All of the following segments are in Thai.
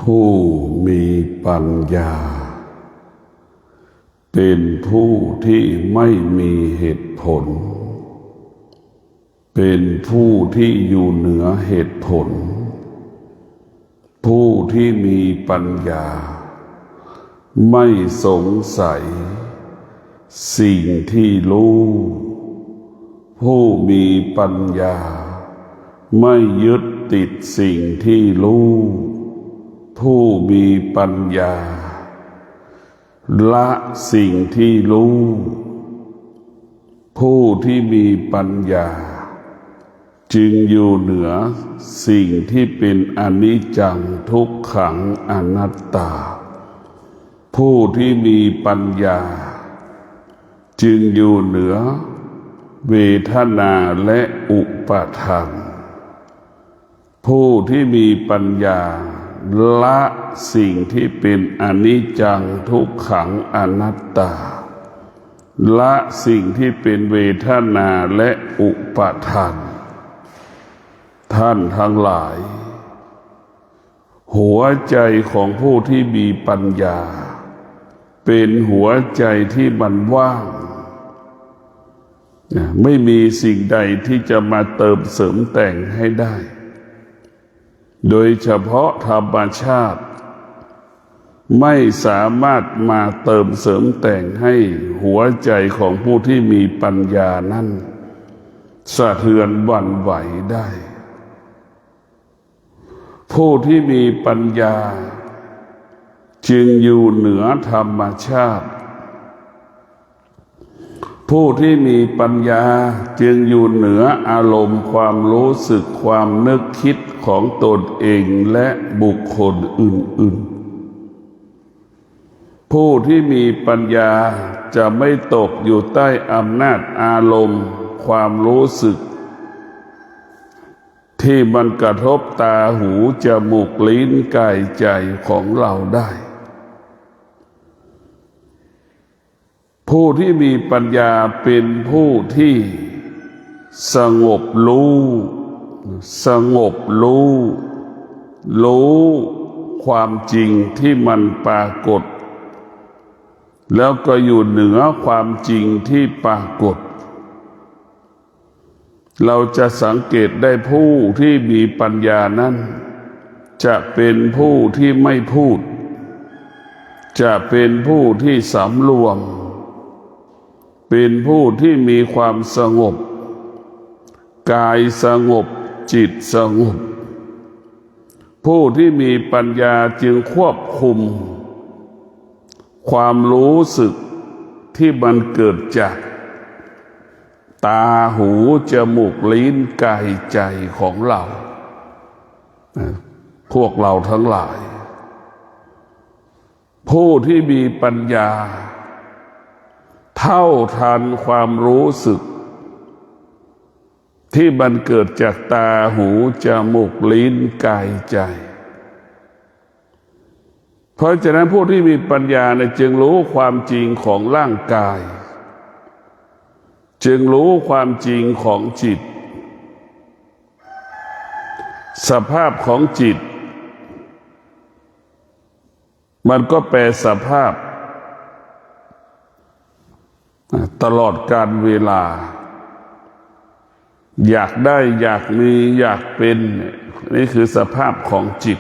ผู้มีปัญญาเป็นผู้ที่ไม่มีเหตุผลเป็นผู้ที่อยู่เหนือเหตุผลผู้ที่มีปัญญาไม่สงสัยสิ่งที่รู้ผู้มีปัญญาไม่ยึดติดสิ่งที่รู้ผู้มีปัญญาละสิ่งที่รู้ผู้ที่มีปัญญาจึงอยู่เหนือสิ่งที่เป็นอนิจจังทุกขังอนัตตาผู้ที่มีปัญญาจึงอยู่เหนือเวทนาและอุปาทานผู้ที่มีปัญญาละสิ่งที่เป็นอนิจจังทุกขังอนัตตาละสิ่งที่เป็นเวทนาและอุปาทานท่านทั้งหลายหัวใจของผู้ที่มีปัญญาเป็นหัวใจที่มันว่างไม่มีสิ่งใดที่จะมาเติมเสริมแต่งให้ได้โดยเฉพาะธรรมชาติไม่สามารถมาเติมเสริมแต่งให้หัวใจของผู้ที่มีปัญญานั้นสะเทือนหวั่นไหวได้ผู้ที่มีปัญญาจึงอยู่เหนือธรรมชาติผู้ที่มีปัญญาจึงอยู่เหนืออารมณ์ความรู้สึกความนึกคิดของตนเองและบุคคลอื่นๆผู้ที่มีปัญญาจะไม่ตกอยู่ใต้อำนาจอารมณ์ความรู้สึกที่มันกระทบตาหูจมูกลิ้นกายใจของเราได้ผู้ที่มีปัญญาเป็นผู้ที่สงบรู้ความจริงที่มันปรากฏแล้วก็อยู่เหนือความจริงที่ปรากฏเราจะสังเกตได้ผู้ที่มีปัญญานั้นจะเป็นผู้ที่ไม่พูดจะเป็นผู้ที่สำรวมเป็นผู้ที่มีความสงบกายสงบจิตสงบผู้ที่มีปัญญาจึงควบคุมความรู้สึกที่มันเกิดจากตาหูจมูกลิ้นกายใจของเราพวกเราทั้งหลายผู้ที่มีปัญญาเท่าทันความรู้สึกที่มันเกิดจากตาหูจมูกลิ้นกายใจเพราะฉะนั้นผู้ที่มีปัญญาจึงรู้ความจริงของร่างกายจึงรู้ความจริงของจิตสภาพของจิตมันก็แปรสภาพตลอดกาลเวลาอยากได้อยากมีอยากเป็นนี่คือสภาพของจิต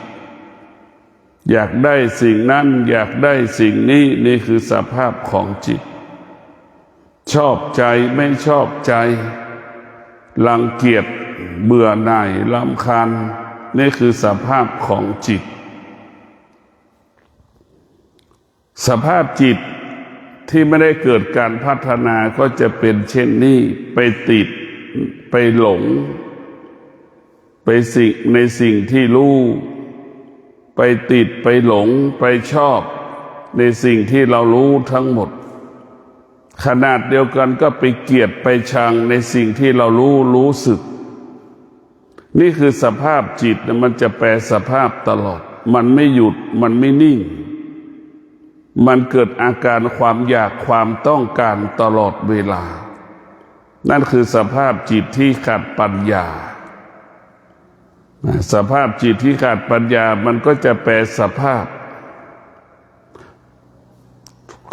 อยากได้สิ่งนั้นอยากได้สิ่งนี้นี่คือสภาพของจิตชอบใจไม่ชอบใจรังเกียจเบื่อหน่ายรำคาญนี่คือสภาพของจิตสภาพจิตที่ไม่ได้เกิดการพัฒนาก็จะเป็นเช่นนี้ไปติดไปหลงไปในสิ่งที่รู้ไปติดไปหลงไปชอบในสิ่งที่เรารู้ทั้งหมดขนาดเดียวกันก็ไปเกลียดไปชังในสิ่งที่เรารู้สึกนี่คือสภาพจิตมันจะแปรสภาพตลอดมันไม่หยุดมันไม่นิ่งมันเกิดอาการความอยากความต้องการตลอดเวลานั่นคือสภาพจิตที่ขาดปัญญา สภาพจิตที่ขาดปัญญามันก็จะแปรสภาพ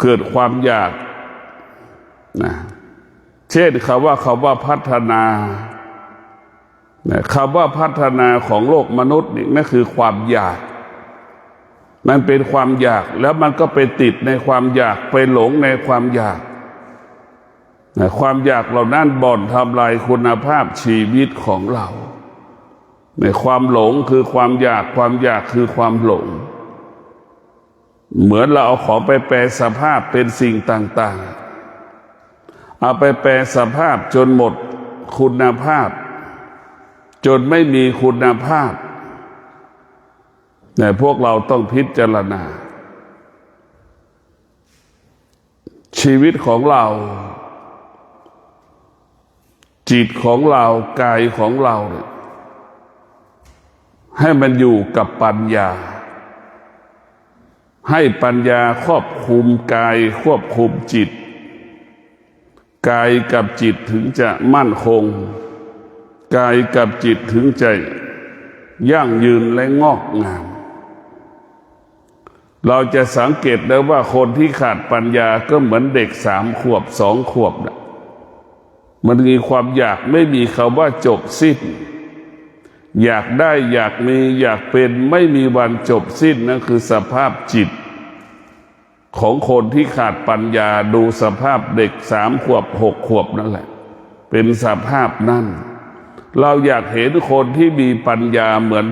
เกิดความอยากนะเช่นคำว่าพัฒนาคำว่าพัฒนาของโลกมนุษย์นี่นั่นคือความอยากมันเป็นความอยากแล้วมันก็ไปติดในความอยากไปหลงในความอยากความอยากเหล่านั้นบ่อนทำลายคุณภาพชีวิตของเราในความหลงคือความอยากความอยากคือความหลงเหมือนเราเอาของไปแปลสภาพเป็นสิ่งต่างๆเอาไปแปลสภาพจนหมดคุณภาพจนไม่มีคุณภาพแต่พวกเราต้องพิจารณาชีวิตของเราจิตของเรากายของเราให้มันอยู่กับปัญญาให้ปัญญาครอบคุมกายควบคุมจิตกายกับจิตถึงจะมั่นคงกายกับจิตถึงจะยั่งยืนและงอกงามเราจะสังเกตได้ว่าคนที่ขาดปัญญาก็เหมือนเด็ก3 ขวบ2 ขวบนะมันมีความอยากไม่มีคำว่าจบสิ้นอยากได้อยากมีอยากเป็นไม่มีวันจบสิ้นนั่นคือสภาพจิตของคนที่ขาดปัญญาดูสภาพเด็ก3 ขวบ6 ขวบนั่นแหละเป็นสภาพนั้นเราอยากเห็นคนที่มีปัญญาเหมือน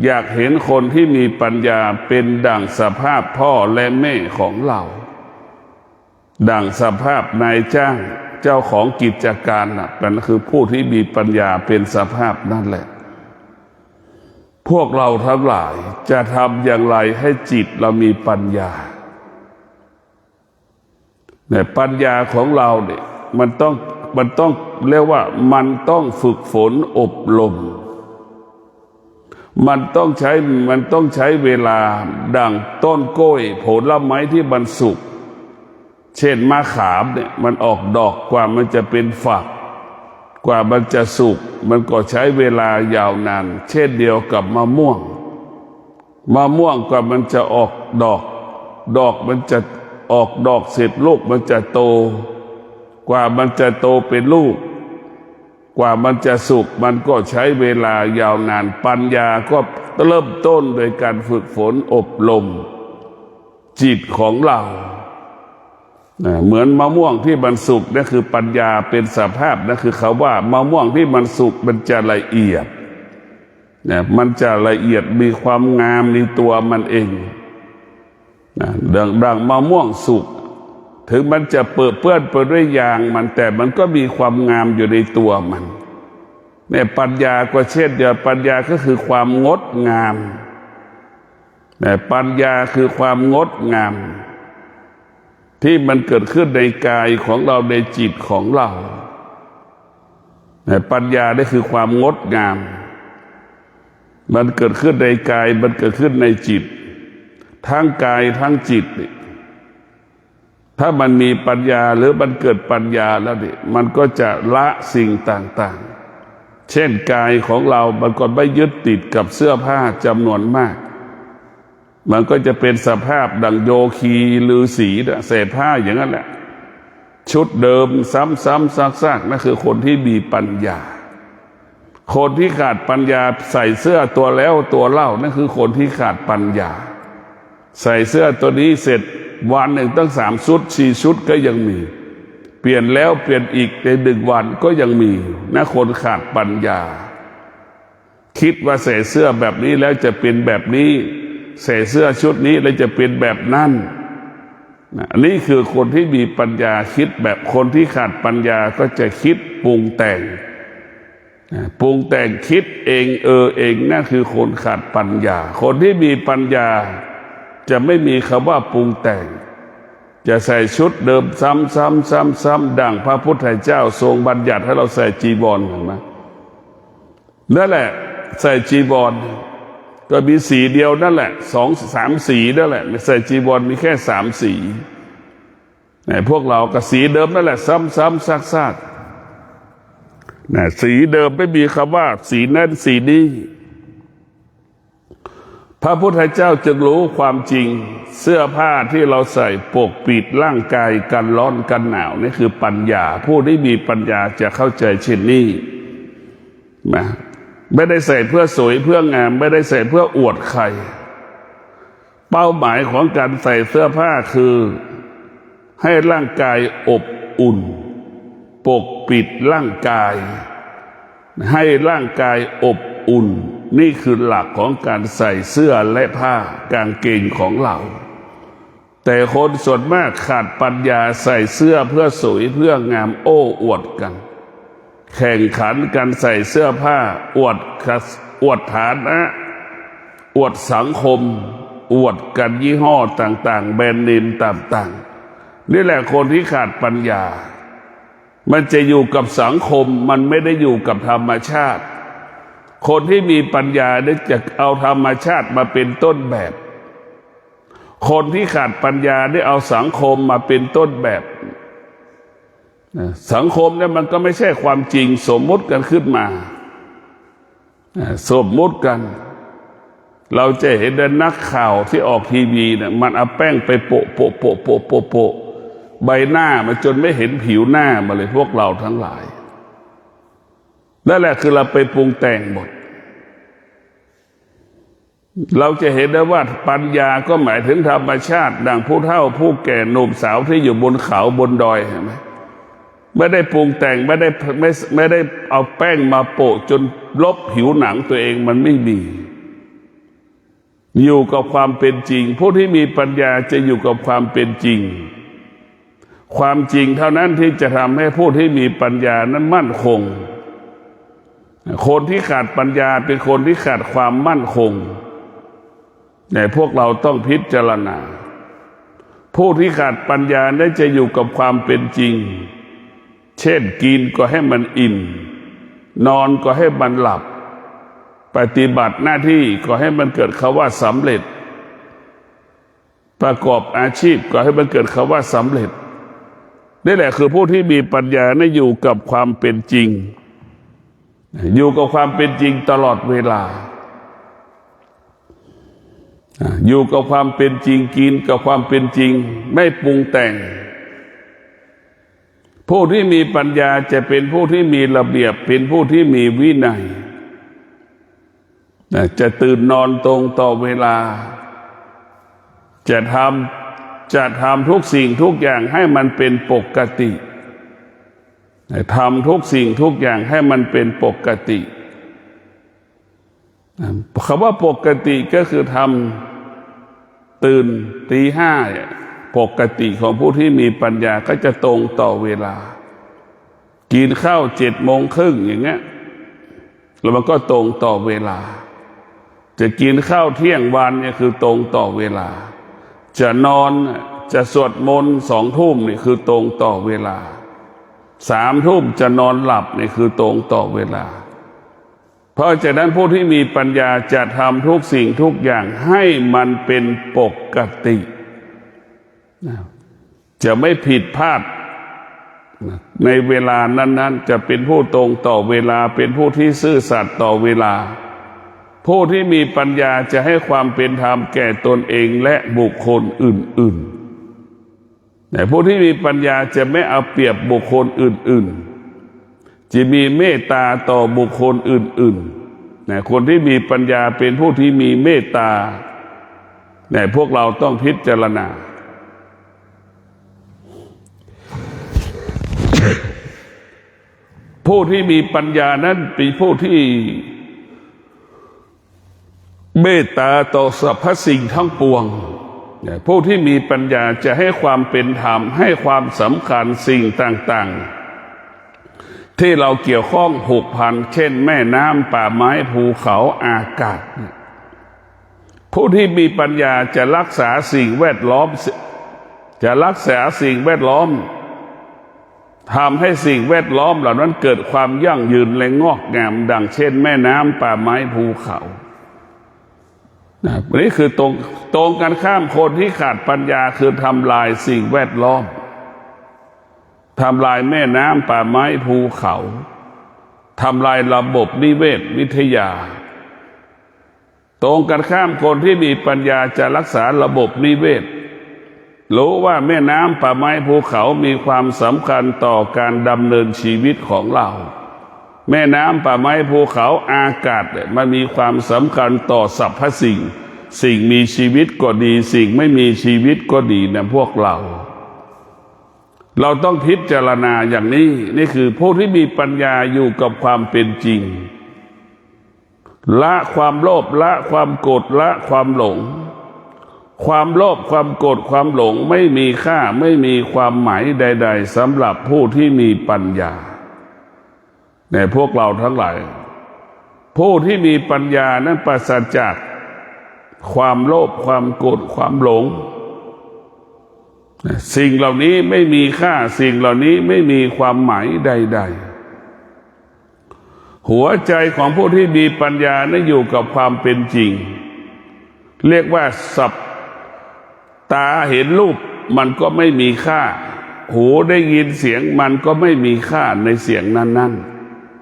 อยากเห็นคนที่มีปัญญาเป็นดั่งสภาพพ่อและแม่ของเราดั่งสภาพนายจ้างเจ้าของกิจการนั่นคือผู้ที่มีปัญญาเป็นสภาพนั่นแหละพวกเราทั้งหลายจะทำอย่างไรให้จิตเรามีปัญญาเนี่ยปัญญาของเราเนี่ยมันต้องเรียกว่ามันต้องฝึกฝนอบรมมันต้องใช้เวลาดังต้นกล้วยผลไม้ที่มันสุกเช่นมะขามเนี่ยมันออกดอกกว่ามันจะเป็นฝักกว่ามันจะสุกมันก็ใช้เวลายาวนานเช่นเดียวกับมะม่วงกว่ามันจะออกดอกมันจะออกดอกเสร็จลูกมันจะโตกว่ามันจะโตเป็นลูกกว่ามันจะสุกมันก็ใช้เวลายาวนานปัญญาก็เริ่มต้นโดยการฝึกฝนอบรมจิตของเราเหมือนมะม่วงที่มันสุกนั่นคือปัญญาเป็นสภาพนั่นคือเขาว่ามะม่วงที่มันสุกมันจะละเอียดมันจะละเอียดมีความงามในตัวมันเองดังมะม่วงสุกถึงมันจะเปื้อนไปด้วยยางมันแต่มันก็มีความงามอยู่ในตัวมันเนี่ยปัญญาก็เช่นเดียวปัญญาก็คือความงดงามปัญญาคือความงดงามที่มันเกิดขึ้นในกายของเราในจิตของเราปัญญาได้คือความงดงามมันเกิดขึ้นในกายมันเกิดขึ้นในจิตทั้งกายทั้งจิตถ้ามันมีปัญญาหรือมันเกิดปัญญาแล้วนี่มันก็จะละสิ่งต่างๆเช่นกายของเรามันก็ไม่ยึดติดกับเสื้อผ้าจำนวนมากมันก็จะเป็นสภาพดังโยคีฤาษีเศษผ้าอย่างนั้นแหละชุดเดิมซ้ำๆซากๆนั่นคือคนที่มีปัญญาคนที่ขาดปัญญาใส่เสื้อตัวแล้วตัวเล่านั่นคือคนที่ขาดปัญญาใส่เสื้อตัวนี้เสร็จวันหนึ่งตั้ง3 ชุด4 ชุดก็ยังมีเปลี่ยนแล้วเปลี่ยนอีกใน1 วันก็ยังมีนะคนขาดปัญญาคิดว่าใส่เสื้อแบบนี้แล้วจะเป็นแบบนี้ใส่เสื้อชุดนี้แล้วจะเป็นแบบนั้นนี่คือคนที่มีปัญญาคิดแบบคนที่ขาดปัญญาก็จะคิดปรุงแต่งคิดเองเองนั่นคือคนขาดปัญญาคนที่มีปัญญาจะไม่มีคำว่าปรุงแต่งจะใส่ชุดเดิมซ้ำดังพระพุทธเจ้าทรงบัญญัติให้เราใส่จีวรเห็นไหมนั่นแหละใส่จีวรก็มีสีเดียวนั่นแหละ2-3 สีนั่นแหละใส่จีวรมีแค่3 สีพวกเราก็สีเดิมนั่นแหละซ้ำซากสีเดิมไม่มีคำว่าสีนั้นสีนี้ พระพุทธเจ้าจึงรู้ความจริงเสื้อผ้าที่เราใส่ปกปิดร่างกายกันร้อนกันหนาวนี่คือปัญญาผู้ที่มีปัญญาจะเข้าใจเช่นนี้นะไม่ได้ใส่เพื่อสวยเพื่องามไม่ได้ใส่เพื่ออวดใครเป้าหมายของการใส่เสื้อผ้าคือให้ร่างกายอบอุ่นปกปิดร่างกายให้ร่างกายอบอุ่นนี่คือหลักของการใส่เสื้อและผ้ากางเกงของเราแต่คนส่วนมากขาดปัญญาใส่เสื้อเพื่อสวยเพื่องามโอ้อวดกันแข่งขันกันใส่เสื้อผ้าอวดฐานะอวดสังคมอวดกันยี่ห้อต่างๆแบรนด์เนมต่างๆนี่แหละคนที่ขาดปัญญามันจะอยู่กับสังคมมันไม่ได้อยู่กับธรรมชาติคนที่มีปัญญาได้จะเอาธรรมชาติมาเป็นต้นแบบคนที่ขาดปัญญาได้เอาสังคมมาเป็นต้นแบบสังคมเนี่ยมันก็ไม่ใช่ความจริงสมมติกันขึ้นมาสมมติกันเราจะเห็นนักข่าวที่ออกทีวีเนี่ยมันเอาแป้งไปโปะโปะโปะโปะโปะโปะใบหน้ามันจนไม่เห็นผิวหน้ามาเลยพวกเราทั้งหลายนั่นแหละคือเราไปปรุงแต่งหมดเราจะเห็นได้ว่าปัญญาก็หมายถึงธรรมชาติดังผู้เฒ่าผู้แก่หนุ่มสาวที่อยู่บนเขาบนดอยเห็นไหมไม่ได้ปรุงแต่งไม่ได้เอาแป้งมาโปะจนลบผิวหนังตัวเองมันไม่มีอยู่กับความเป็นจริงผู้ที่มีปัญญาจะอยู่กับความเป็นจริงความจริงเท่านั้นที่จะทำให้ผู้ที่มีปัญญานั้นมั่นคงคนที่ขาดปัญญาเป็นคนที่ขาดความมั่นคงแต่พวกเราต้องพิจารณาผู้ที่ขาดปัญญาได้จะอยู่กับความเป็นจริงเช่นกินก็ให้มันอิ่มนอนก็ให้มันหลับปฏิบัติหน้าที่ก็ให้มันเกิดคำว่าสำเร็จประกอบอาชีพก็ให้มันเกิดคำว่าสำเร็จนี่แหละคือผู้ที่มีปัญญาได้อยู่กับความเป็นจริงอยู่กับความเป็นจริงตลอดเวลาอยู่กับความเป็นจริงกินกับความเป็นจริงไม่ปรุงแต่งผู้ที่มีปัญญาจะเป็นผู้ที่มีระเบียบเป็นผู้ที่มีวินัยจะตื่นนอนตรงต่อเวลาจะทำทุกสิ่งทุกอย่างให้มันเป็นปกติทำทุกสิ่งทุกอย่างให้มันเป็นปกติคำว่าปกติก็คือทำตื่นตีห้าปกติของผู้ที่มีปัญญาก็จะตรงต่อเวลากินข้าว7:30อย่างเงี้ยแล้วมันก็ตรงต่อเวลาจะกินข้าวเที่ยงวันเนี่ยคือตรงต่อเวลาจะนอนจะสวดมนต์2 ทุ่มนี่คือตรงต่อเวลา3 ทุ่มจะนอนหลับนี่คือตรงต่อเวลาเพราะฉะนั้นผู้ที่มีปัญญาจะทำทุกสิ่งทุกอย่างให้มันเป็นปกติจะไม่ผิดพลาดในเวลานั้นๆจะเป็นผู้ตรงต่อเวลาเป็นผู้ที่ซื่อสัตย์ต่อเวลาผู้ที่มีปัญญาจะให้ความเป็นธรรมแก่ตนเองและบุคคลอื่นๆแต่ผู้ที่มีปัญญาจะไม่เอาเปรียบบุคคลอื่นๆจะมีเมตตาต่อบุคคลอื่นๆแต่คนที่มีปัญญาเป็นผู้ที่มีเมตตาแต่พวกเราต้องพิจารณาผู้ที่มีปัญญานั้นเป็นผู้ที่เมตตาต่อสรรพสิ่งทั้งปวงผู้ที่มีปัญญาจะให้ความเป็นธรรมให้ความสำคัญสิ่งต่างๆที่เราเกี่ยวข้องผูกพันเช่นแม่น้ำป่าไม้ภูเขาอากาศผู้ที่มีปัญญาจะรักษาสิ่งแวดล้อมจะรักษาสิ่งแวดล้อมทำให้สิ่งแวดล้อมเหล่านั้นเกิดความยั่งยืนและงอกงามดังเช่นแม่น้ำป่าไม้ภูเขานี่คือตรงกันข้ามคนที่ขาดปัญญาคือทำลายสิ่งแวดล้อมทำลายแม่น้ำป่าไม้ภูเขาทำลายระบบนิเวศวิทยา ตรงกันข้ามคนที่มีปัญญาจะรักษาระบบนิเวศรู้ว่าแม่น้ำป่าไม้ภูเขามีความสำคัญต่อการดำเนินชีวิตของเราแม่น้ำป่าไม้ภูเขาอากาศมันมีความสำคัญต่อสรรพสิ่งสิ่งมีชีวิตก็ดีสิ่งไม่มีชีวิตก็ดีนะพวกเราต้องพิจารณาอย่างนี้นี่คือผู้ที่มีปัญญาอยู่กับความเป็นจริงละความโลภละความโกรธละความหลงความโลภความโกรธความหลงไม่มีค่าไม่มีความหมายใดๆสำหรับผู้ที่มีปัญญาในพวกเราทั้งหลายผู้ที่มีปัญญานั้นปราศจากความโลภความโกรธความหลงสิ่งเหล่านี้ไม่มีค่าสิ่งเหล่านี้ไม่มีความหมายใดๆหัวใจของผู้ที่มีปัญญานั้นอยู่กับความเป็นจริงเรียกว่าสัพตาเห็นรูปมันก็ไม่มีค่าหูได้ยินเสียงมันก็ไม่มีค่าในเสียงนั้น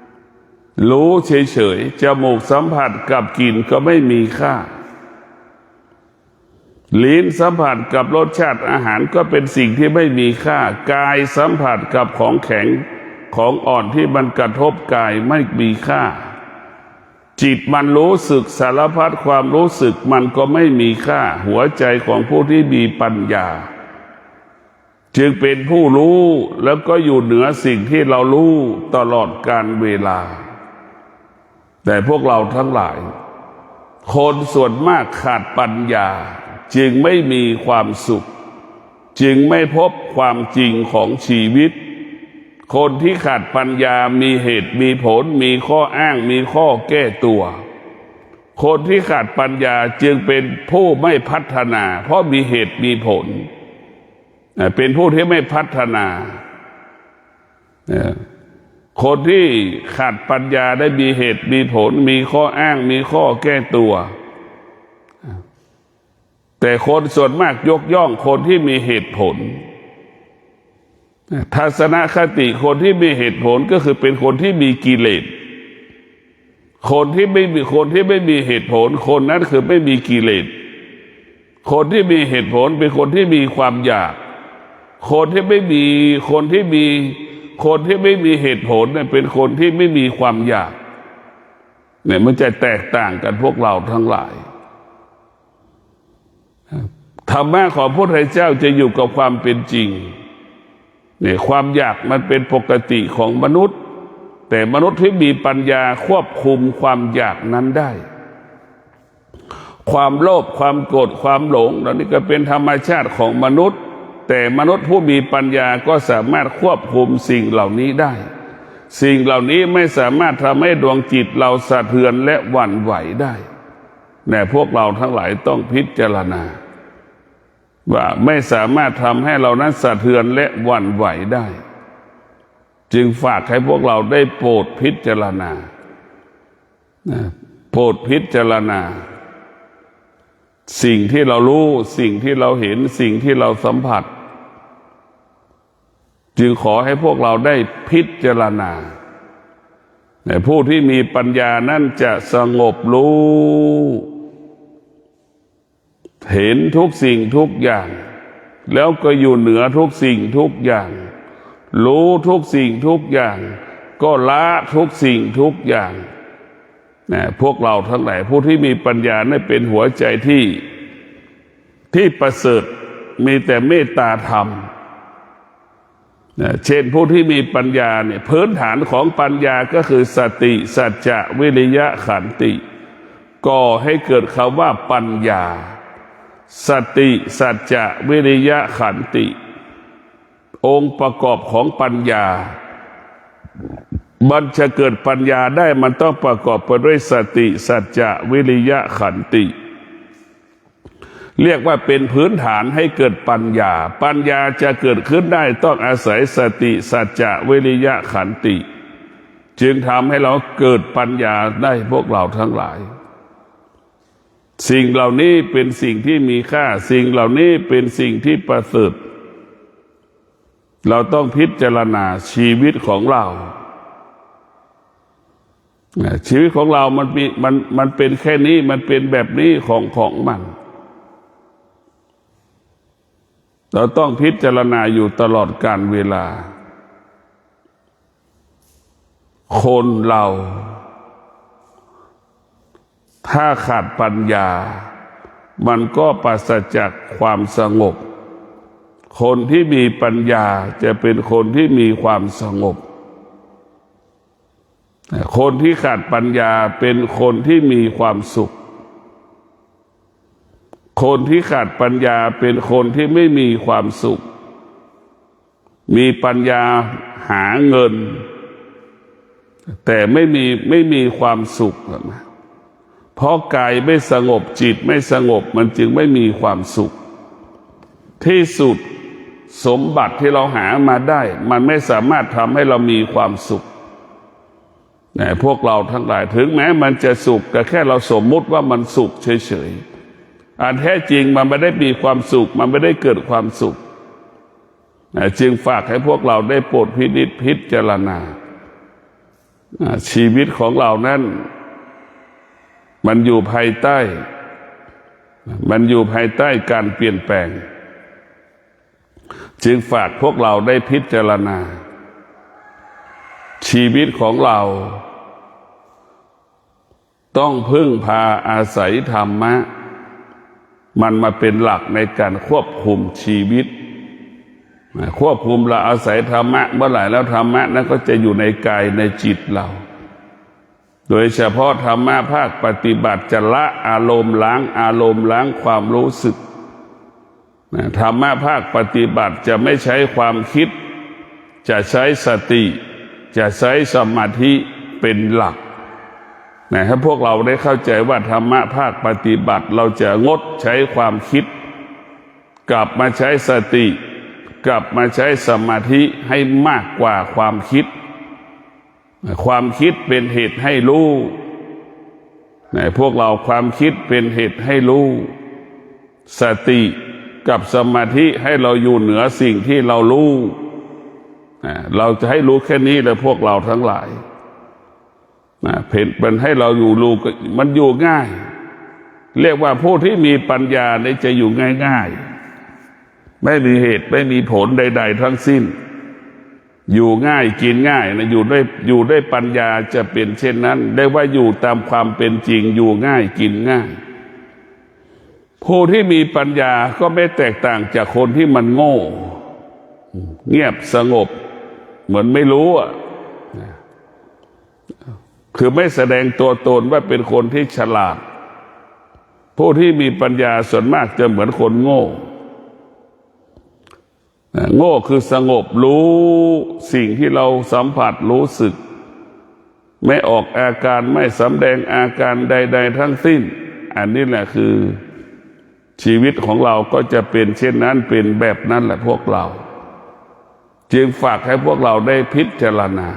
ๆรู้เฉยๆจมูกสัมผัสกับกลิ่นก็ไม่มีค่าลิ้นสัมผัสกับรสชาติอาหารก็เป็นสิ่งที่ไม่มีค่ากายสัมผัสกับของแข็งของอ่อนที่มันกระทบกายไม่มีค่าจิตมันรู้สึกสารพัดความรู้สึกมันก็ไม่มีค่าหัวใจของผู้ที่มีปัญญาจึงเป็นผู้รู้แล้วก็อยู่เหนือสิ่งที่เรารู้ตลอดกาลเวลาแต่พวกเราทั้งหลายคนส่วนมากขาดปัญญาจึงไม่มีความสุขจึงไม่พบความจริงของชีวิตคนที่ขาดปัญญามีเหตุมีผลมีข้ออ้างมีข้อแก้ตัวคนที่ขาดปัญญาจึงเป็นผู้ไม่พัฒนาเพราะมีเหตุมีผลเป็นผู้ที่ไม่พัฒนาคนที่ขาดปัญญาได้มีเหตุมีผลมีข้ออ้างมีข้อแก้ตัวแต่คนส่วนมากยกย่องคนที่มีเหตุผลทัศนคติคนที่มีเหตุผลก็คือเป็นคนที่มีกิเลสคนที่ไม่มีเหตุผลคนนั้นคือไม่มีกิเลสคนที่มีเหตุผลเป็นคนที่มีความอยากคนที่ไม่มีเหตุผลเนี่ยเป็นคนที่ไม่มีความอยากเนี่ยมันจะแตกต่างกันพวกเราทั้งหลายธรรมะของพระพุทธเจ้าจะอยู่กับความเป็นจริงเนี่ยความอยากมันเป็นปกติของมนุษย์แต่มนุษย์ที่มีปัญญาควบคุมความอยากนั้นได้ความโลภความโกรธความหลงเหล่านี้ก็เป็นธรรมชาติของมนุษย์แต่มนุษย์ผู้มีปัญญาก็สามารถควบคุมสิ่งเหล่านี้ได้สิ่งเหล่านี้ไม่สามารถทำให้ดวงจิตเราสะเทือนและหวั่นไหวได้แต่พวกเราทั้งหลายต้องพิจารณาว่าไม่สามารถทำให้เรานั้นสะเทือนและหวั่นไหวได้จึงฝากให้พวกเราได้โปรดพิจารณาโปรดพิจารณาสิ่งที่เรารู้สิ่งที่เราเห็นสิ่งที่เราสัมผัสจึงขอให้พวกเราได้พิจารณาผู้ที่มีปัญญานั้นจะสงบรู้เห็นทุกสิ่งทุกอย่างแล้วก็อยู่เหนือทุกสิ่งทุกอย่างรู้ทุกสิ่งทุกอย่างก็ละทุกสิ่งทุกอย่างพวกเราทั้งหลายผู้ที่มีปัญญานั้นเป็นหัวใจที่ประเสริฐมีแต่เมตตาธรรมเช่นผู้ที่มีปัญญาเนี่ยพื้นฐานของปัญญาก็คือสติสัจจะวิริยะขันติก่อให้เกิดคำว่าปัญญาสติสัจจะวิริยะขันติองค์ประกอบของปัญญามันจะเกิดปัญญาได้มันต้องประกอบไปด้วยสติสัจจะวิริยะขันติเรียกว่าเป็นพื้นฐานให้เกิดปัญญาปัญญาจะเกิดขึ้นได้ต้องอาศัยสติสัจจะวิริยะขันติจึงทำให้เราเกิดปัญญาได้พวกเราทั้งหลายสิ่งเหล่านี้เป็นสิ่งที่มีค่าสิ่งเหล่านี้เป็นสิ่งที่ประเสริฐเราต้องพิจารณาชีวิตของเรา ชีวิตของเรามันเป็นแค่นี้มันเป็นแบบนี้ของมันเราต้องพิจารณาอยู่ตลอดกาลเวลาคนเราถ้าขาดปัญญามันก็ปราศจากความสงบคนที่มีปัญญาจะเป็นคนที่มีความสงบคนที่ขาดปัญญาเป็นคนที่มีความสุขคนที่ขาดปัญญาเป็นคนที่ไม่มีความสุขมีปัญญาหาเงินแต่ไม่มีความสุขนะเพราะกายไม่สงบจิตไม่สงบมันจึงไม่มีความสุขที่สุดสมบัติที่เราหามาได้มันไม่สามารถทำให้เรามีความสุขพวกเราทั้งหลายถึงแม้มันจะสุขแต่แค่เราสมมุติว่ามันสุขเฉยๆอันแท้จริงมันไม่ได้มีความสุขมันไม่ได้เกิดความสุขจึงฝากให้พวกเราได้โปรดพินิจพิจารณาชีวิตของเรานั้นมันอยู่ภายใต้การเปลี่ยนแปลงจึงฝากพวกเราได้พิจารณาชีวิตของเราต้องพึ่งพาอาศัยธรรมะมันมาเป็นหลักในการควบคุมชีวิตควบคุมเราอาศัยธรรมะเมื่อไหร่แล้วธรรมะนั้นก็จะอยู่ในกายในจิตเราโดยเฉพาะธรรมะภาคปฏิบัติจะละอารมณ์ล้างความรู้สึกธรรมะภาคปฏิบัติจะไม่ใช้ความคิดจะใช้สติจะใช้สมาธิเป็นหลักให้พวกเราได้เข้าใจว่าธรรมะภาคปฏิบัติเราจะงดใช้ความคิดกลับมาใช้สติกลับมาใช้สมาธิให้มากกว่าความคิดความคิดเป็นเหตุให้รู้พวกเราความคิดเป็นเหตุให้รู้สติกับสมาธิให้เราอยู่เหนือสิ่งที่เรารู้เราจะให้รู้แค่นี้เลยพวกเราทั้งหลายเป็นให้เราอยู่รู้มันอยู่ง่ายเรียกว่าผู้ที่มีปัญญาเนี่ยจะอยู่ง่ายๆไม่มีเหตุไม่มีผลใดๆทั้งสิ้นอยู่ง่ายกินง่ายนะอยู่ด้วยปัญญาจะเป็นเช่นนั้นได้ว่าอยู่ตามความเป็นจริงอยู่ง่ายกินง่ายผู้ที่มีปัญญาก็ไม่แตกต่างจากคนที่มันโง่เงียบสงบเหมือนไม่รู้คือไม่แสดงตัวตนว่าเป็นคนที่ฉลาดผู้ที่มีปัญญาส่วนมากจะเหมือนคนโง่คือสงบรู้สิ่งที่เราสัมผัสรู้สึกไม่ออกอาการไม่สำแดงอาการใดๆทั้งสิ้นอันนี้แหละคือชีวิตของเราก็จะเป็นเช่นนั้นเป็นแบบนั้นแหละพวกเราจึงฝากให้พวกเราได้พิจารณา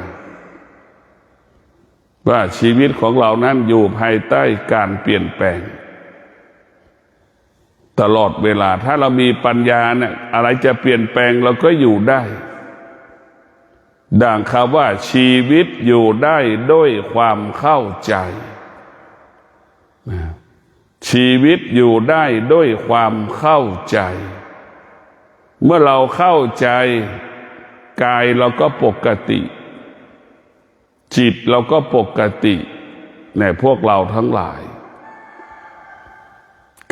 ว่าชีวิตของเรานั้นอยู่ภายใต้การเปลี่ยนแปลงตลอดเวลาถ้าเรามีปัญญาเนี่ยอะไรจะเปลี่ยนแปลงเราก็อยู่ได้ดังคำว่าชีวิตอยู่ได้ด้วยความเข้าใจชีวิตอยู่ได้ด้วยความเข้าใจเมื่อเราเข้าใจกายเราก็ปกติจิตเราก็ปกติในพวกเราทั้งหลาย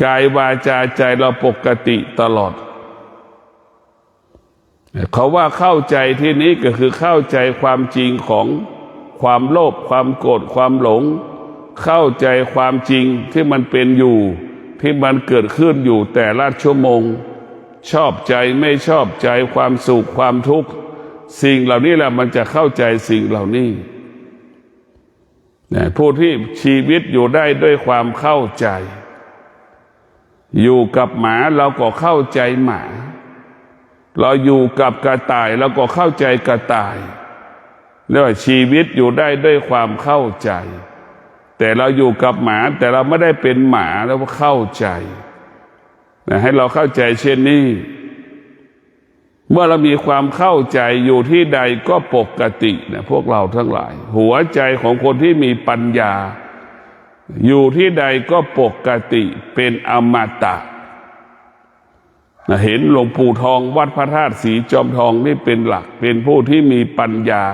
กายวาจาใจเราปกติตลอดเขาว่าเข้าใจที่นี้ก็คือเข้าใจความจริงของความโลภความโกรธความหลงเข้าใจความจริงที่มันเป็นอยู่ที่มันเกิดขึ้นอยู่แต่ละชั่วโมงชอบใจไม่ชอบใจความสุขความทุกข์สิ่งเหล่านี้แหละมันจะเข้าใจสิ่งเหล่านี้ผู้ที่ชีวิตอยู่ได้ด้วยความเข้าใจอยู่กับหมาเราก็เข้าใจหมาเราอยู่กับกระต่ายเราก็เข้าใจกระต่ายเรียกว่าชีวิตอยู่ได้ด้วยความเข้าใจแต่เราอยู่กับหมาแต่เราไม่ได้เป็นหมาแล้วเข้าใจให้เราเข้าใจเช่นนี้ เมื่อเรามีความเข้าใจอยู่ที่ใดก็ปกตินะพวกเราทั้งหลายหัวใจของคนที่มีปัญญาอยู่ที่ใดก็ปกติเป็นอมตะเห็นหลวงปู่ทองวัดพระธาตุสีจอมทองนี่เป็นหลักเป็นผู้ที่มีปัญญา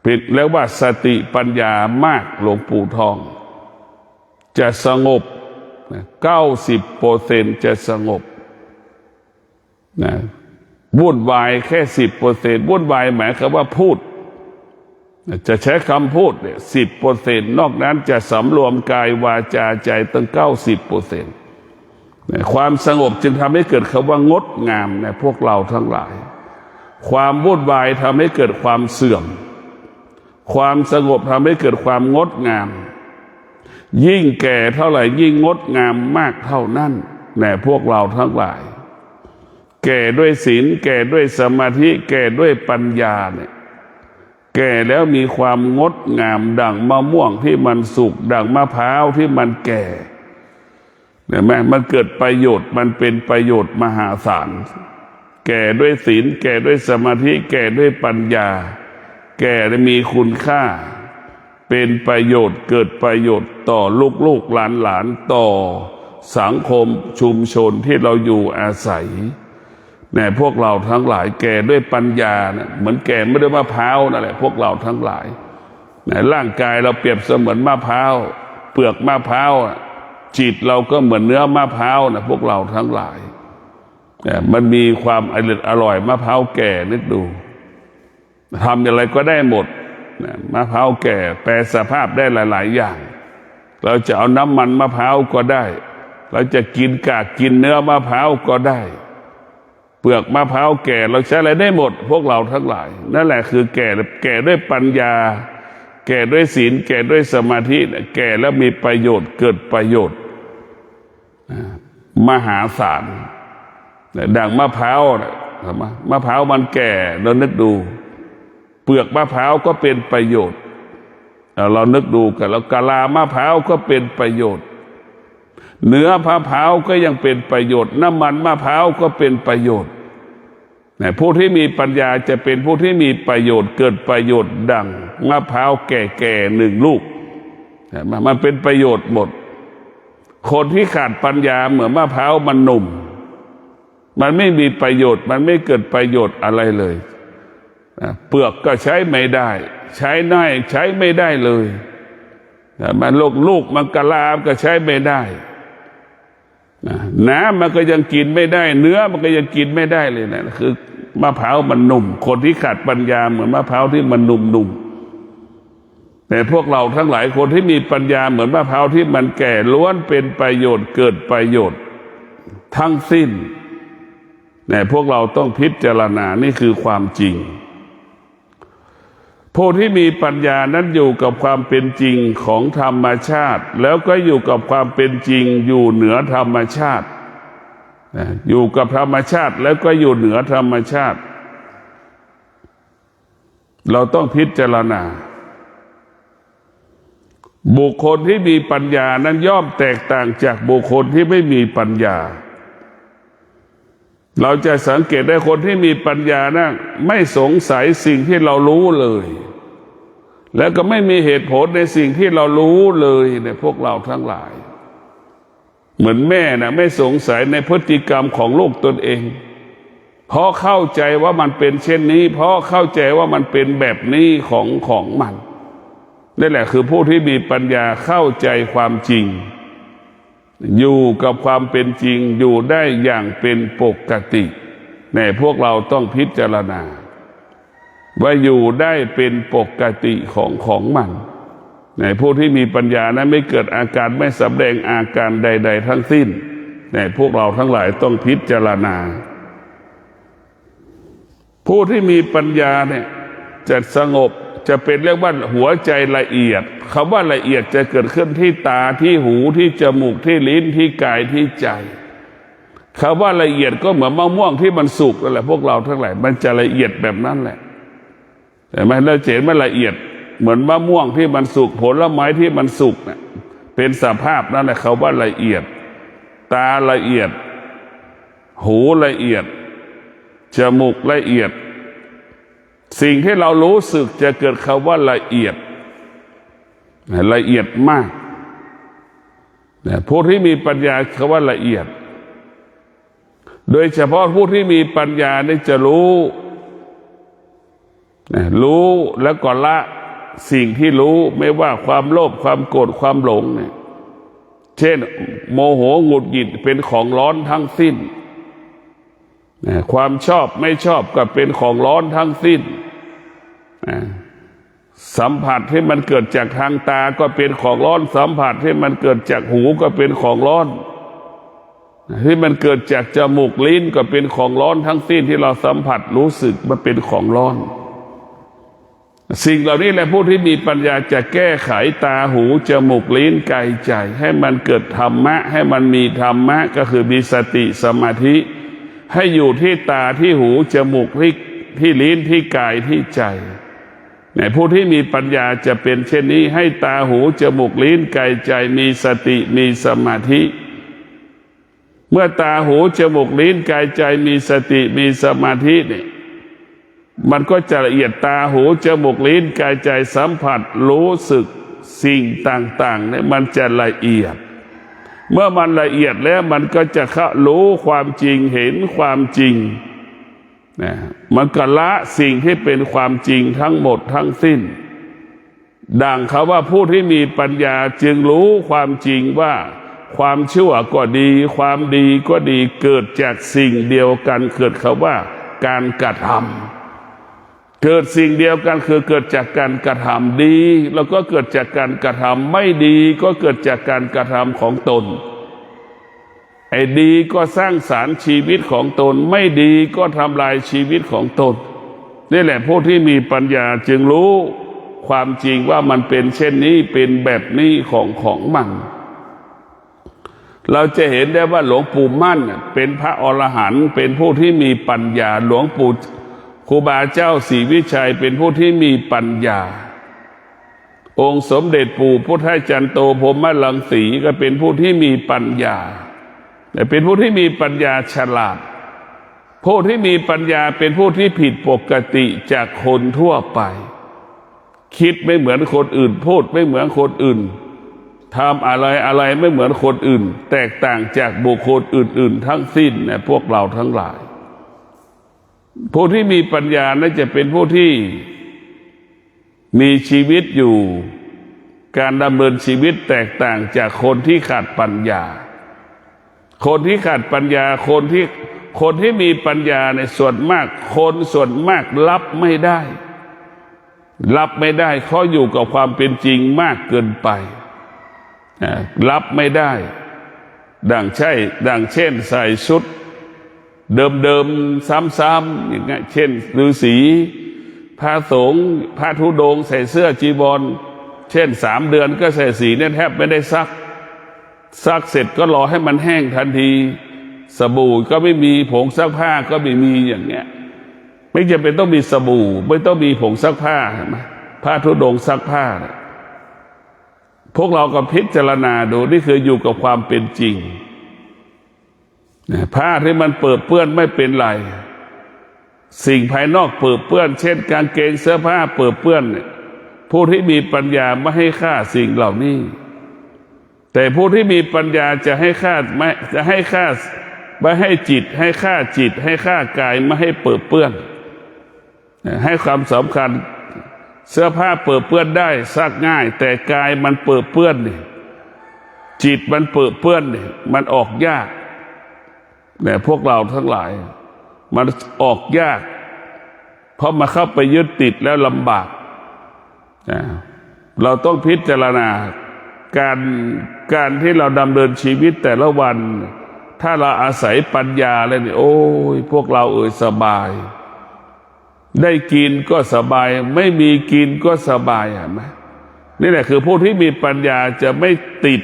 เป็นแล้วว่าสติปัญญามากหลวงปู่ทองจะสงบ90%จะสงบนะวุ่นวายแค่10%วุ่นวายหมายความว่าพูดจะใช้คำพูดเนี่ย10%นอกนั้นจะสำรวมกายวาจาใจตั้ง90%ความสงบจึงทำให้เกิดคำว่างดงามในพวกเราทั้งหลายความวุ่นวายทำให้เกิดความเสื่อมความสงบทำให้เกิดความงดงามยิ่งแก่เท่าไหร่ยิ่งงดงามมากเท่านั้นแน่พวกเราทั้งหลายแก่ด้วยศีลแก่ด้วยสมาธิแก่ด้วยปัญญาเนี่ยแก่แล้วมีความงดงามดั่งมะม่วงที่มันสุกดั่งมะพร้าวที่มันแก่เห็นไหมมันเกิดประโยชน์มันเป็นประโยชน์มหาศาลแก่ด้วยศีลแก่ด้วยสมาธิแก่ด้วยปัญญาแก่และมีคุณค่าเป็นประโยชน์เกิดประโยชน์ต่อลูกๆหลานต่อสังคมชุมชนที่เราอยู่อาศัยเนี่ยพวกเราทั้งหลายแก่ด้วยปัญญาเนี่ยเหมือนแก่ไม่ด้วยมะพร้าวนั่นแหละพวกเราทั้งหลายเนี่ยร่างกายเราเปรียบเสมือนมะพร้าวเปลือกมะพร้าวจิตเราก็เหมือนเนื้อมะพร้าวนะพวกเราทั้งหลายเนี่ยมันมีความอร่อยมะพร้าวแก่นึกดูทำอะไรก็ได้หมดมะพร้าวแก่แปรสภาพได้หลายๆอย่างเราจะเอาน้ำมันมะพร้าวก็ได้เราจะกินกากกินเนื้อมะพร้าวก็ได้เปลือกมะพร้าวแก่เราใช้อะไรได้หมดพวกเราทั้งหลายนั่นแหละคือแก่ด้วยปัญญาแก่ด้วยศีลแก่ด้วยสมาธิแก่แล้วมีประโยชน์เกิดประโยชน์มหาศาลดังมะพร้าวมะพร้าวมันแก่เรานึกดูเปลือกมะพร้าวก็เป็นประโยชน์เรานึกดูกันแล้วกะลามะพร้าวก็เป็นประโยชน์เนื้อมะพร้าวก็ยังเป็นประโยชน์น้ำมันมะพร้าวก็เป็นประโยชน์ผู้ที่มีปัญญาจะเป็นผู้ที่มีประโยชน์เกิดประโยชน์ดังมะพร้าวแก่ๆ1 ลูกมันเป็นประโยชน์หมดคนที่ขาดปัญญาเหมือนมะพร้าวมันหนุ่มมันไม่มีประโยชน์มันไม่เกิดประโยชน์อะไรเลยเปลือกก็ใช้ไม่ได้ใช้ได้ใช้ไม่ได้เลยมันลูกมันกะลามก็ใช้ไม่ได้น้ำมันก็ยังกินไม่ได้เนื้อมันก็ยังกินไม่ได้เลยนะคือมะพร้าวมันหนุ่มคนที่ขาดปัญญาเหมือนมะพร้าวที่มันหนุ่มแต่พวกเราทั้งหลายคนที่มีปัญญาเหมือนมะพร้าวที่มันแก่ล้วนเป็นประโยชน์เกิดประโยชน์ทั้งสิ้นแต่พวกเราต้องพิจารณานี่คือความจริงผู้ที่มีปัญญานั้นอยู่กับความเป็นจริงของธรรมชาติแล้วก็อยู่กับความเป็นจริงอยู่เหนือธรรมชาติอยู่กับธรรมชาติแล้วก็อยู่เหนือธรรมชาติเราต้องพิจารณาบุคคลที่มีปัญญานั้นย่อมแตกต่างจากบุคคลที่ไม่มีปัญญาเราจะสังเกตได้คนที่มีปัญญานะไม่สงสัยสิ่งที่เรารู้เลยแล้วก็ไม่มีเหตุผลในสิ่งที่เรารู้เลยในพวกเราทั้งหลายเหมือนแม่นะไม่สงสัยในพฤติกรรมของลูกตนเองเพราะเข้าใจว่ามันเป็นเช่นนี้เพราะเข้าใจว่ามันเป็นแบบนี้ของมันนั่นแหละคือผู้ที่มีปัญญาเข้าใจความจริงอยู่กับความเป็นจริงอยู่ได้อย่างเป็นปกติในพวกเราต้องพิจารณาว่าอยู่ได้เป็นปกติของมันในผู้ที่มีปัญญานั้นไม่เกิดอาการไม่แสดงอาการใดๆทั้งสิ้นในพวกเราทั้งหลายต้องพิจารณาผู้ที่มีปัญญาเนี่ยจะสงบจะเป็นเรียกว่าหัวใจละเอียดคำว่าละเอียดจะเกิดขึ้นที่ตาที่หูที่จมูกที่ลิ้นที่กายที่ใจคำว่าละเอียดก็เหมือนมะม่วงที่มันสุกนั่นแหละพวกเราทั้งหลายมันจะละเอียดแบบนั้นแหละแต่ไม่เราเห็นมันละเอียดเหมือนมะม่วงที่มันสุกผลไม้ที่มันสุกเนี่ยเป็นสภาพนั่นแหละคำว่าละเอียดตาละเอียดหูละเอียด จมูกละเอียดสิ่งที่เรารู้สึกจะเกิดคำว่าละเอียดละเอียดมากผู้ที่มีปัญญาคำว่าละเอียดโดยเฉพาะผู้ที่มีปัญญาได้จะรู้แล้วก็ละสิ่งที่รู้ไม่ว่าความโลภความโกรธความหลงเนี่ยเช่นโมโหหงุดหงิดเป็นของร้อนทั้งสิ้นความชอบไม่ชอบก็เป็นของร้อนทั้งสิ้นสัมผัสที่มันเกิดจากทางตาก็เป็นของร้อนสัมผัสที่มันเกิดจากหูก็เป็นของร้อนที่มันเกิดจากจมูกลิ้นก็เป็นของร้อนทั้งสิ้นที่เราสัมผัสรู้สึกมันเป็นของร้อนสิ่งเหล่านี้แหละผู้ที่มีปัญญาจะแก้ไขตาหูจมูกลิ้นกายใจให้มันเกิดธรรมะให้มันมีธรรมะก็คือมีสติสมาธิให้อยู่ที่ตาที่หูจมูกที่ลิ้นที่กายที่ใจผู้ที่มีปัญญาจะเป็นเช่นนี้ให้ตาหูจมูกลิ้นกายใจมีสติมีสมาธิเมื่อตาหูจมูกลิ้นกายใจมีสติมีสมาธิเนี่ยมันก็จะละเอียดตาหูจมูกลิ้นกายใจสัมผัสรู้สึกสิ่งต่างๆเนี่ยมันจะละเอียดเมื่อมันละเอียดแล้วมันก็จะรู้ความจริงเห็นความจริงมันก็ละสิ่งที่เป็นความจริงทั้งหมดทั้งสิ้นดังเขาว่าผู้ที่มีปัญญาจึงรู้ความจริงว่าความชั่วก็ดีความดีก็ดีเกิดจากสิ่งเดียวกันเกิดเขาว่าการกระทำเกิดสิ่งเดียวกันคือเกิดจากการกระทำดีแล้วก็เกิดจากการกระทำไม่ดีก็เกิดจากการกระทำของตนไอ้ดีก็สร้างสรรค์ชีวิตของตนไม่ดีก็ทำลายชีวิตของตนนี่แหละผู้ที่มีปัญญาจึงรู้ความจริงว่ามันเป็นเช่นนี้เป็นแบบนี้ของมันเราจะเห็นได้ว่าหลวงปู่มั่นเป็นพระอรหันต์เป็นผู้ที่มีปัญญาหลวงปู่ครูบาเจ้าศรีวิชัยเป็นผู้ที่มีปัญญาองค์สมเด็จปู่พุทธจันโตพรหมรังสีก็เป็นผู้ที่มีปัญญาแต่เป็นผู้ที่มีปัญญาฉลาดผู้ที่มีปัญญาเป็นผู้ที่ผิดปกติจากคนทั่วไปคิดไม่เหมือนคนอื่นพูดไม่เหมือนคนอื่นทำอะไรไม่เหมือนคนอื่นแตกต่างจากบุคคลอื่นๆทั้งสิ้นเนี่ยพวกเราทั้งหลายผู้ที่มีปัญญาน่าจะเป็นผู้ที่มีชีวิตอยู่การดำเนินชีวิตแตกต่างจากคนที่ขาดปัญญาคนที่ขาดปัญญาคนที่มีปัญญาในส่วนมากรับไม่ได้เขาอยู่กับความเป็นจริงมากเกินไปรับไม่ได้ดังเช่นใส่ชุดเดิมซ้ำๆอย่างเงี้ยเช่นฤาษีพระสงฆ์พระธุดงค์ใส่เสื้อจีวรเช่น3 เดือนก็ใส่สีเนี่ยแทบไม่ได้ซักเสร็จก็รอให้มันแห้งทันทีสบู่ก็ไม่มีผงซักผ้าก็ไม่มีอย่างเงี้ยไม่จำเป็นต้องมีสบู่ไม่ต้องมีผงซักผ้าใช่ไหมพระธุดงค์ซักผ้าพวกเราก็พิจารณาดูนี่คืออยู่กับความเป็นจริงผ้าที่มันเปื้อนเปื้อนไม่เป็นไรสิ่งภายนอกเปื้อนเปื้อนเช่นกางเกงเสื้อผ้าเปื้อนเปื้อนผู้ที่มีปัญญาไม่ให้ค่าสิ่งเหล่านี้แต่ผู้ที่มีปัญญาจะให้ค่าไม่ให้จิตให้ค่าจิตให้ค่ากายไม่ให้เปื้อนเปื้อนให้ความสำคัญเสื้อผ้าเปื้อนเปื้อนได้ซักง่ายแต่กายมันเปื้อนเปื้อนนี่จิตมันเปื้อนเปื้อนนี่มันออกยากแต่พวกเราทั้งหลายมันออกยากเพราะมาเข้าไปยึดติดแล้วลำบากเราต้องพิจารณาการที่เราดำเนินชีวิตแต่ละวันถ้าเราอาศัยปัญญาแล้วนี่โอ้ยพวกเราสบายได้กินก็สบายไม่มีกินก็สบายเห็นไหมนี่แหละคือผู้ที่มีปัญญาจะไม่ติด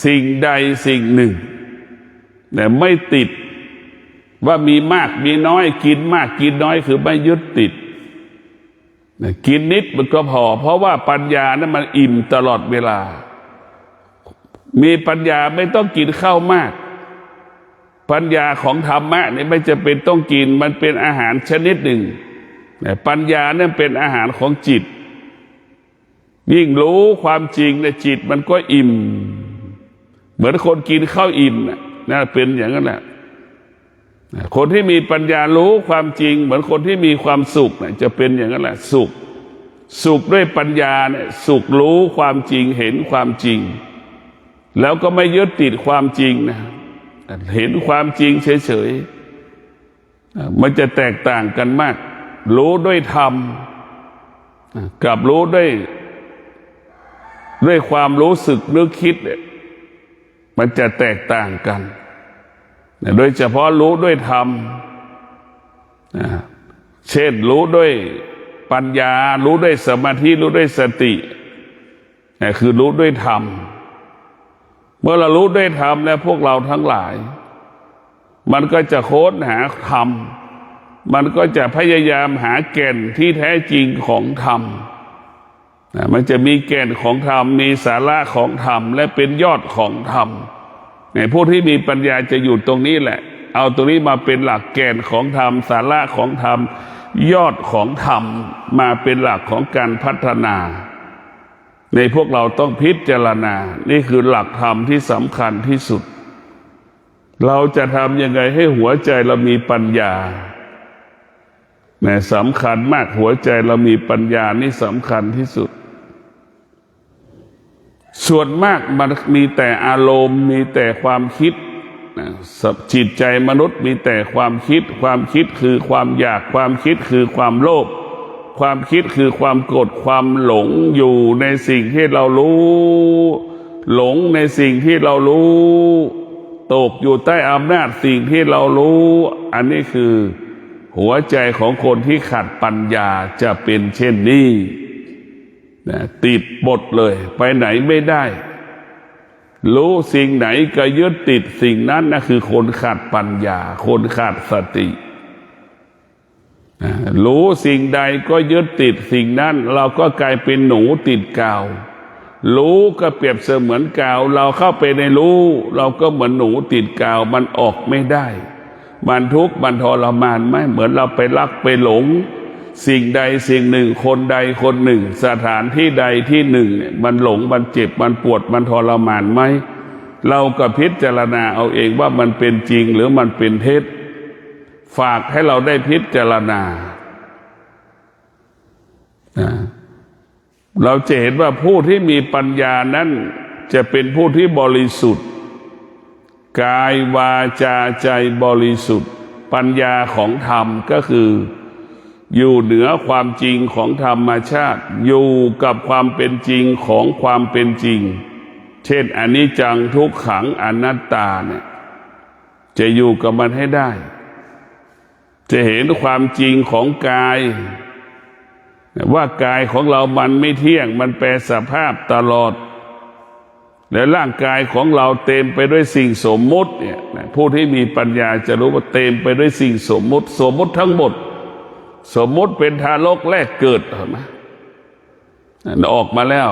สิ่งใดสิ่งหนึ่งแต่ไม่ติดว่ามีมากมีน้อยกินมากกินน้อยคือไม่ยึดติดกินนิดมันก็พอเพราะว่าปัญญานั้นมันอิ่มตลอดเวลามีปัญญาไม่ต้องกินข้าวมาก ปัญญาของธรรมะนี่ไม่จะเป็นต้องกินมันเป็นอาหารชนิดหนึ่งปัญญาเนี่ยเป็นอาหารของจิตยิ่งรู้ความจริงในจิตมันก็อิ่มเหมือนคนกินข้าวอิ่มนะเป็นอย่างนั้นแหละคนที่มีปัญญารู้ความจริงเหมือนคนที่มีความสุขจะเป็นอย่างนั้นแหละสุขด้วยปัญญาเนี่ยสุขรู้ความจริงเห็นความจริงแล้วก็ไม่ยึดติดความจริงนะเห็นความจริงเฉยๆมันจะแตกต่างกันมากรู้ด้วยธรรมกับรู้ด้วยความรู้สึกนึกคิดเนี่ยมันจะแตกต่างกันโดยเฉพาะรู้ด้วยธรรมเช่นรู้ด้วยปัญญารู้ด้วยสมาธิรู้ด้วยสติคือรู้ด้วยธรรมเมื่อเรารู้ด้วยธรรมแล้วพวกเราทั้งหลายมันก็จะค้นหาธรรมมันก็จะพยายามหาแก่นที่แท้จริงของธรรมมันจะมีแก่นของธรรมมีสาระของธรรมและเป็นยอดของธรรมผู้ที่มีปัญญาจะอยู่ตรงนี้แหละเอาตรงนี้มาเป็นหลักแก่นของธรรมสาระของธรรมยอดของธรรมมาเป็นหลักของการพัฒนาในพวกเราต้องพิจารณานี่คือหลักธรรมที่สำคัญที่สุดเราจะทำยังไงให้หัวใจเรามีปัญญาสำคัญมากหัวใจเรามีปัญญานี่สำคัญที่สุดส่วนมากมันมีแต่อารมณ์มีแต่ความคิดจิตใจมนุษย์มีแต่ความคิดความคิดคือความอยากความคิดคือความโลภความคิดคือความโกรธความหลงอยู่ในสิ่งที่เรารู้หลงในสิ่งที่เรารู้ตกอยู่ใต้อำนาจสิ่งที่เรารู้อันนี้คือหัวใจของคนที่ขาดปัญญาจะเป็นเช่นนี้ติดบทเลยไปไหนไม่ได้รู้สิ่งไหนก็ยึดติดสิ่งนั้นนะคือคนขาดปัญญาคนขาดสติรู้สิ่งใดก็ยึดติดสิ่งนั้นเราก็กลายเป็นหนูติดกาวรู้ก็เปรียบเสมือนกาวเราเข้าไปในรู้เราก็เหมือนหนูติดกาวมันออกไม่ได้มันทุกข์มันทรมานไหมเหมือนเราไปรักไปหลงสิ่งใดสิ่งหนึ่งคนใดคนหนึ่งสถานที่ใดที่หนึ่งมันหลงมันเจ็บมันปวดมันทรมานไหมเราก็พิจารณาเอาเองว่ามันเป็นจริงหรือมันเป็นเท็จฝากให้เราได้พิจารณาเราจะเห็นว่าผู้ที่มีปัญญานั้นจะเป็นผู้ที่บริสุทธิ์กายวาจาใจบริสุทธิ์ปัญญาของธรรมก็คืออยู่เหนือความจริงของธรรมชาติอยู่กับความเป็นจริงของความเป็นจริงเช่นอนิจจังทุกขังอนัตตาเนี่ยจะอยู่กับมันให้ได้จะเห็นความจริงของกายว่ากายของเรามันไม่เที่ยงมันแปรสภาพตลอดและร่างกายของเราเต็มไปด้วยสิ่งสมมุติเนี่ยผู้ที่มีปัญญาจะรู้ว่าเต็มไปด้วยสิ่งสมมุติทั้งหมดสมมุติเป็นทารกแรกเกิดเห็นไหมออกมาแล้ว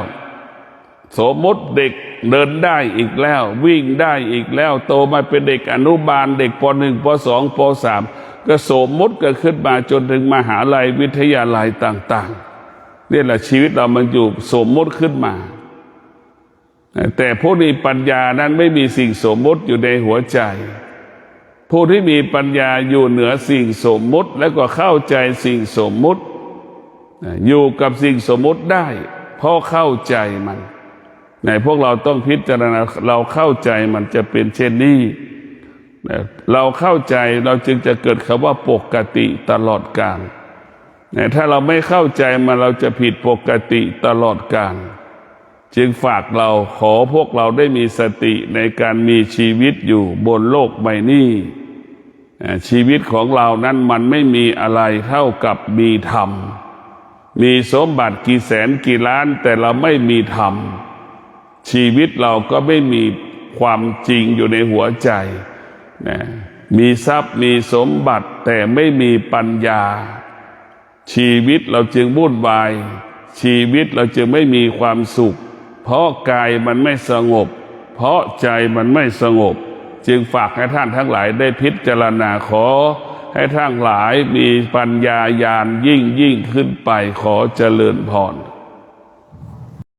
สมมุติเด็กเดินได้อีกแล้ววิ่งได้อีกแล้วโตมาเป็นเด็กอนุบาลเด็กป .1 ป .2 ป .3 ก็สมมุติก็ขึ้นมาจนถึงมหาลัยวิทยาลัยต่างๆนี่แหละชีวิตเรามันอยู่สมมุติขึ้นมาแต่ผู้มีปัญญานั้นไม่มีสิ่งสมมุติอยู่ในหัวใจผู้ที่มีปัญญาอยู่เหนือสิ่งสมมุติแล้วก็เข้าใจสิ่งสมมุติอยู่กับสิ่งสมมุติได้เพราะเข้าใจมันพวกเราต้องพิจารณาเราเข้าใจมันจะเป็นเช่นนี้เราเข้าใจเราจึงจะเกิดคำว่าปกติตลอดกาลถ้าเราไม่เข้าใจมันเราจะผิดปกติตลอดกาลจึงฝากเราขอพวกเราได้มีสติในการมีชีวิตอยู่บนโลกใบนี้ชีวิตของเรานั้นมันไม่มีอะไรเท่ากับมีธรรมมีสมบัติกี่แสนกี่ล้านแต่เราไม่มีธรรมชีวิตเราก็ไม่มีความจริงอยู่ในหัวใจมีทรัพย์มีสมบัติแต่ไม่มีปัญญาชีวิตเราจึงวุ่นวายชีวิตเราจึงไม่มีความสุขเพราะกายมันไม่สงบเพราะใจมันไม่สงบ จึงฝากให้ท่านทั้งหลายได้พิจารณาขอให้ทั้งหลายมีปัญญาญาณยิ่งขึ้นไปขอเจริญพร